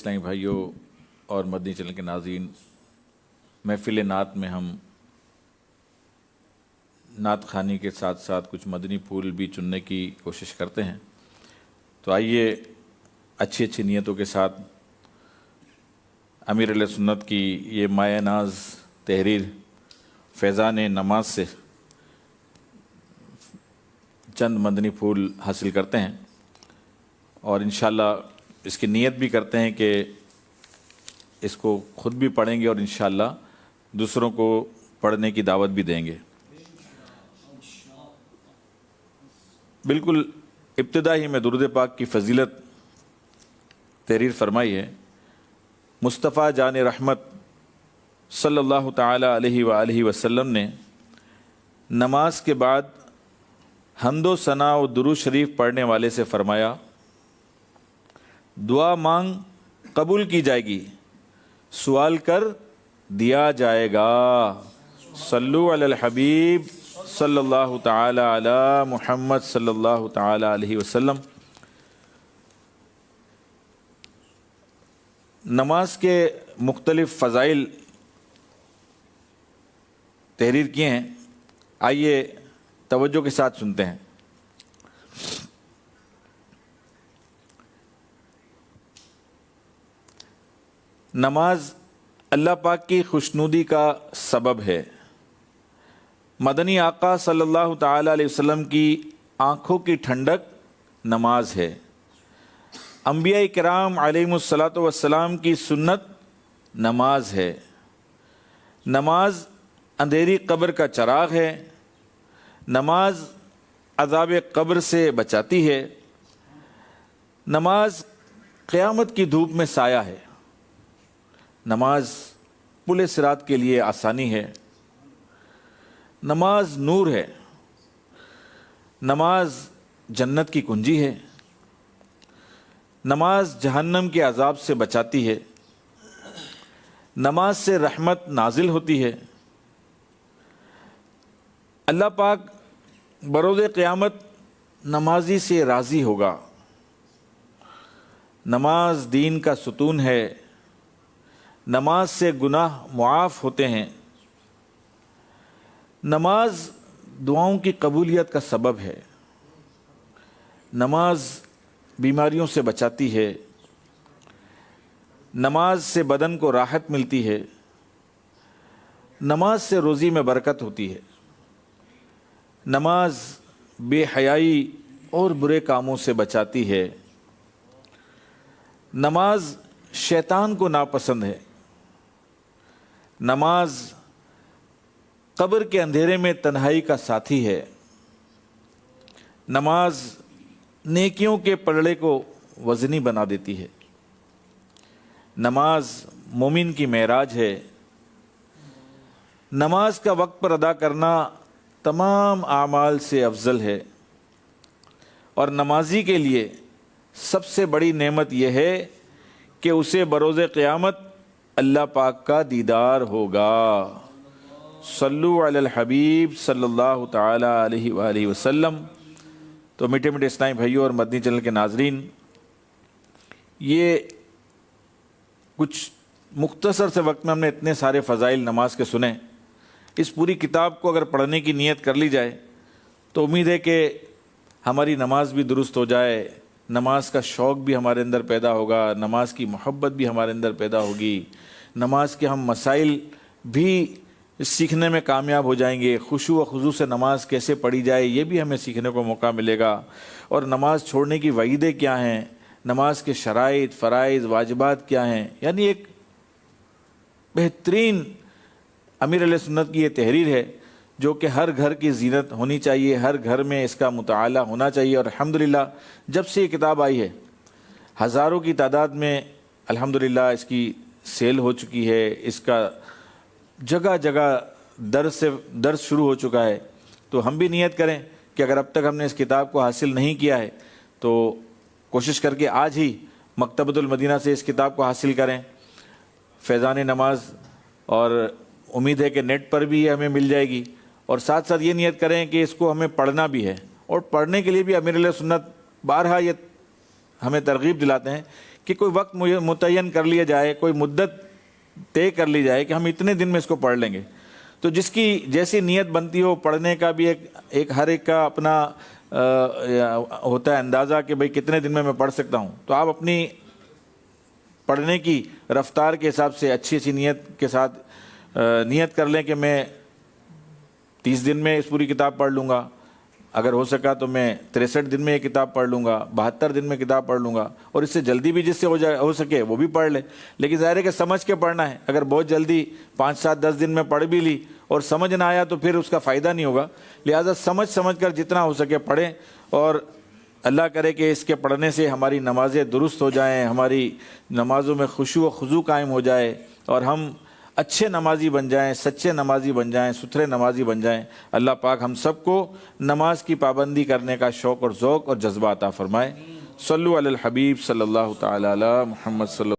اسلامی بھائیوں اور مدنی چینل کے ناظرین، محفل نعت میں ہم نعت خوانی کے ساتھ ساتھ کچھ مدنی پھول بھی چننے کی کوشش کرتے ہیں۔ تو آئیے اچھی اچھی نیتوں کے ساتھ امیر علیہ سنت کی یہ مایہ ناز تحریر فیضان نماز سے چند مدنی پھول حاصل کرتے ہیں، اور انشاءاللہ اس کی نیت بھی کرتے ہیں کہ اس کو خود بھی پڑھیں گے اور انشاءاللہ دوسروں کو پڑھنے کی دعوت بھی دیں گے۔ بالکل ابتدا ہی میں درود پاک کی فضیلت تحریر فرمائی ہے۔ مصطفیٰ جان رحمت صلی اللہ تعالی علیہ وآلہ وسلم نے نماز کے بعد حمد و ثنا و درود شریف پڑھنے والے سے فرمایا، دعا مانگ قبول کی جائے گی، سوال کر دیا جائے گا۔ صلو علی الحبیب صلی اللہ تعالی علی محمد صلی اللہ تعالی علیہ وسلم۔ نماز کے مختلف فضائل تحریر کیے ہیں، آئیے توجہ کے ساتھ سنتے ہیں۔ نماز اللہ پاک کی خوشنودی کا سبب ہے۔ مدنی آقا صلی اللہ تعالی علیہ وسلم کی آنکھوں کی ٹھنڈک نماز ہے۔ انبیاء کرام علیہم الصلاۃ والسلام کی سنت نماز ہے۔ نماز اندھیری قبر کا چراغ ہے۔ نماز عذاب قبر سے بچاتی ہے۔ نماز قیامت کی دھوپ میں سایہ ہے۔ نماز پل صراط کے لیے آسانی ہے۔ نماز نور ہے۔ نماز جنت کی کنجی ہے۔ نماز جہنم کے عذاب سے بچاتی ہے۔ نماز سے رحمت نازل ہوتی ہے۔ اللہ پاک بروز قیامت نمازی سے راضی ہوگا۔ نماز دین کا ستون ہے۔ نماز سے گناہ معاف ہوتے ہیں۔ نماز دعاؤں کی قبولیت کا سبب ہے۔ نماز بیماریوں سے بچاتی ہے۔ نماز سے بدن کو راحت ملتی ہے۔ نماز سے روزی میں برکت ہوتی ہے۔ نماز بے حیائی اور برے کاموں سے بچاتی ہے۔ نماز شیطان کو ناپسند ہے۔ نماز قبر کے اندھیرے میں تنہائی کا ساتھی ہے۔ نماز نیکیوں کے پلڑے کو وزنی بنا دیتی ہے۔ نماز مومن کی معراج ہے۔ نماز کا وقت پر ادا کرنا تمام اعمال سے افضل ہے، اور نمازی کے لیے سب سے بڑی نعمت یہ ہے کہ اسے بروز قیامت اللہ پاک کا دیدار ہوگا۔ صلو علی الحبیب صلی اللہ تعالی علیہ وآلہ وسلم۔ تو میٹھے میٹھے اسلامی بھائیوں اور مدنی چینل کے ناظرین، یہ کچھ مختصر سے وقت میں ہم نے اتنے سارے فضائل نماز کے سنے۔ اس پوری کتاب کو اگر پڑھنے کی نیت کر لی جائے تو امید ہے کہ ہماری نماز بھی درست ہو جائے، نماز کا شوق بھی ہمارے اندر پیدا ہوگا، نماز کی محبت بھی ہمارے اندر پیدا ہوگی، نماز کے ہم مسائل بھی سیکھنے میں کامیاب ہو جائیں گے۔ خشوع و خضوع سے نماز کیسے پڑھی جائے یہ بھی ہمیں سیکھنے کو موقع ملے گا، اور نماز چھوڑنے کی وعیدیں کیا ہیں، نماز کے شرائط، فرائض، واجبات کیا ہیں، یعنی ایک بہترین امیر علیہ سنت کی یہ تحریر ہے جو کہ ہر گھر کی زینت ہونی چاہیے، ہر گھر میں اس کا مطالعہ ہونا چاہیے۔ اور الحمدللہ جب سے یہ کتاب آئی ہے ہزاروں کی تعداد میں الحمدللہ اس کی سیل ہو چکی ہے، اس کا جگہ جگہ درس شروع ہو چکا ہے۔ تو ہم بھی نیت کریں کہ اگر اب تک ہم نے اس کتاب کو حاصل نہیں کیا ہے تو کوشش کر کے آج ہی مکتبۃ المدینہ سے اس کتاب کو حاصل کریں، فیضان نماز، اور امید ہے کہ نیٹ پر بھی ہمیں مل جائے گی۔ اور ساتھ ساتھ یہ نیت کریں کہ اس کو ہمیں پڑھنا بھی ہے، اور پڑھنے کے لیے بھی امیر علیہ سنت بارہا یہ ہمیں ترغیب دلاتے ہیں کہ کہ کوئی وقت متعین کر لیا جائے، کوئی مدت طے کر لی جائے کہ ہم اتنے دن میں اس کو پڑھ لیں گے. تو جس کی جیسی نیت بنتی ہو، پڑھنے کا بھی ایک ہر ایک کا اپنا ہوتا ہے اندازہ کہ بھئی کتنے دن میں پڑھ سکتا ہوں. تو آپ اپنی پڑھنے کی رفتار کے حساب سے اچھی اچھی نیت کے ساتھ نیت کر لیں کہ میں 30 دن میں اس پوری کتاب پڑھ لوں گا، اگر ہو سکا تو میں 63 دن میں یہ کتاب پڑھ لوں گا، 72 دن میں کتاب پڑھ لوں گا، اور اس سے جلدی بھی جس سے ہو سکے وہ بھی پڑھ لے. لیکن ظاہر ہے کہ سمجھ کے پڑھنا ہے. اگر بہت جلدی 5 7 10 دن میں پڑھ بھی لی اور سمجھ نہ آیا تو پھر اس کا فائدہ نہیں ہوگا. لہٰذا سمجھ کر جتنا ہو سکے پڑھیں، اور اللہ کرے کہ اس کے پڑھنے سے ہماری نمازیں درست ہو جائیں، ہماری نمازوں میں خشوع و خضوع قائم ہو جائے، اور ہم اچھے نمازی بن جائیں، سچے نمازی بن جائیں، ستھرے نمازی بن جائیں. اللہ پاک ہم سب کو نماز کی پابندی کرنے کا شوق اور ذوق اور جذبہ عطا فرمائے. صلو علی الحبیب صلی اللہ تعالی علی محمد صلی اللہ